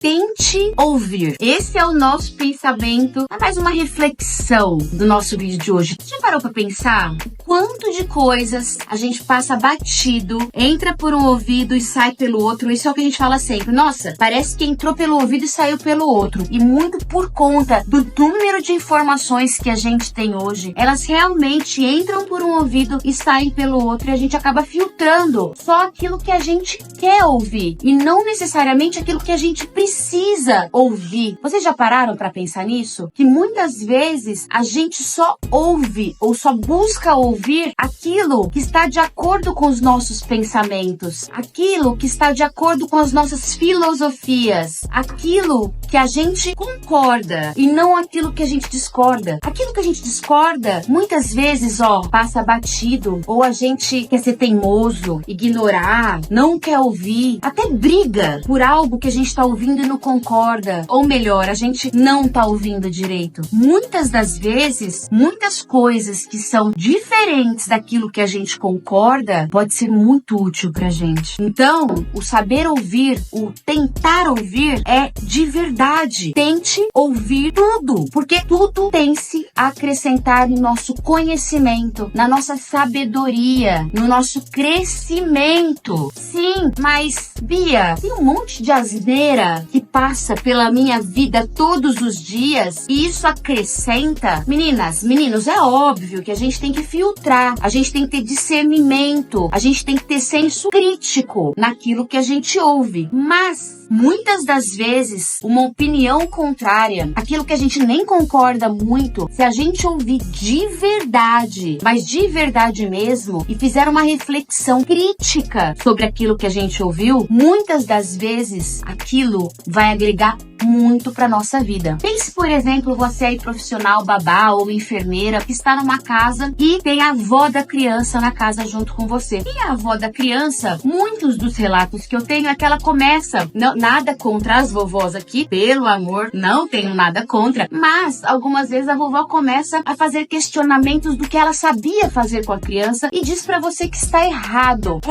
Tente ouvir. Esse é o nosso pensamento, é mais uma reflexão do nosso vídeo de hoje. Já parou pra pensar o quanto de coisas a gente passa batido, entra por um ouvido e sai pelo outro? Isso é o que a gente fala sempre. Nossa, parece que entrou pelo ouvido e saiu pelo outro. E muito por conta do número de informações que a gente tem hoje. Elas realmente entram por um ouvido e saem pelo outro, e a gente acaba filtrando só aquilo que a gente quer ouvir e não necessariamente aquilo que a gente precisa ouvir. Vocês já pararam para pensar nisso? Que muitas vezes a gente só ouve ou só busca ouvir aquilo que está de acordo com os nossos pensamentos, aquilo que está de acordo com as nossas filosofias, aquilo que a gente concorda e não aquilo que a gente discorda. Aquilo que a gente discorda, muitas vezes, passa batido, ou a gente quer ser teimoso, ignorar, não quer ouvir, até briga por algo que a gente tá ouvindo e não concorda. Ou melhor, a gente não tá ouvindo direito. Muitas das vezes, muitas coisas que são diferentes daquilo que a gente concorda, pode ser muito útil pra gente. Então, o saber ouvir, o tentar ouvir é de verdade. Tente ouvir tudo, porque tudo tem se a acrescentar no nosso conhecimento, na nossa sabedoria, no nosso crescimento. Sim, mas Bia, tem um monte de asneira que passa pela minha vida todos os dias e isso acrescenta? Meninas, meninos, é óbvio que a gente tem que filtrar, a gente tem que ter discernimento, a gente tem que ter senso crítico naquilo que a gente ouve, mas muitas das vezes, uma opinião contrária, aquilo que a gente nem concorda muito, se a gente ouvir de verdade, mas de verdade mesmo, e fizer uma reflexão crítica sobre aquilo que a gente ouviu, muitas das vezes aquilo vai agregar muito para nossa vida. Pense, por exemplo, você aí profissional, babá ou enfermeira, que está numa casa e tem a avó da criança na casa junto com você. E a avó da criança, muitos dos relatos que eu tenho é que ela começa, nada contra as vovós aqui, pelo amor, não tenho nada contra, mas algumas vezes a vovó começa a fazer questionamentos do que ela sabia fazer com a criança e diz para você que está errado.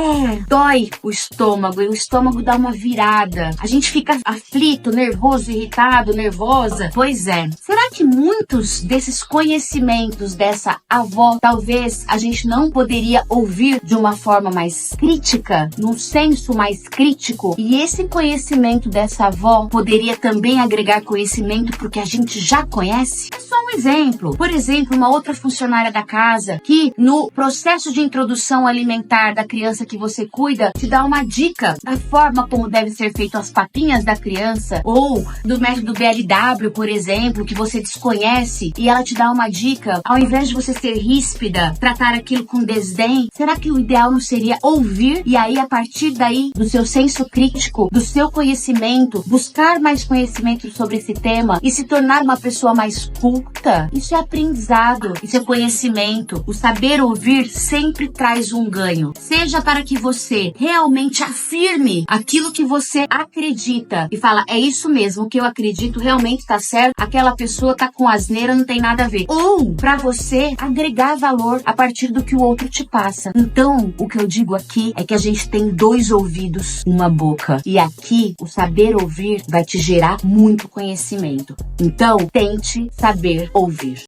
Dói o estômago e o estômago dá uma virada. A gente fica aflito, nervoso, irritado, nervosa. Pois é. Será que muitos desses conhecimentos dessa avó, talvez a gente não poderia ouvir de uma forma mais crítica, num senso mais crítico? E esse conhecimento dessa avó poderia também agregar conhecimento porque a gente já conhece? É só um exemplo. Por exemplo, uma outra funcionária da casa que no processo de introdução alimentar da criança que você cuida, te dá uma dica da forma como deve ser feito as papinhas da criança, ou do método BLW, por exemplo, que você desconhece, e ela te dá uma dica, ao invés de você ser ríspida, tratar aquilo com desdém, será que o ideal não seria ouvir e aí, a partir daí, do seu senso crítico, do seu conhecimento, buscar mais conhecimento sobre esse tema e se tornar uma pessoa mais culta? Isso é aprendizado, isso é conhecimento. O saber ouvir sempre traz um ganho, seja para que você realmente afirme aquilo que você acredita e fala, é isso mesmo, o que eu acredito realmente tá certo, aquela pessoa tá com asneira, não tem nada a ver. Ou para você agregar valor a partir do que o outro te passa. Então, o que eu digo aqui é que a gente tem 2 ouvidos, uma boca. E aqui, o saber ouvir vai te gerar muito conhecimento. Então, tente saber ouvir.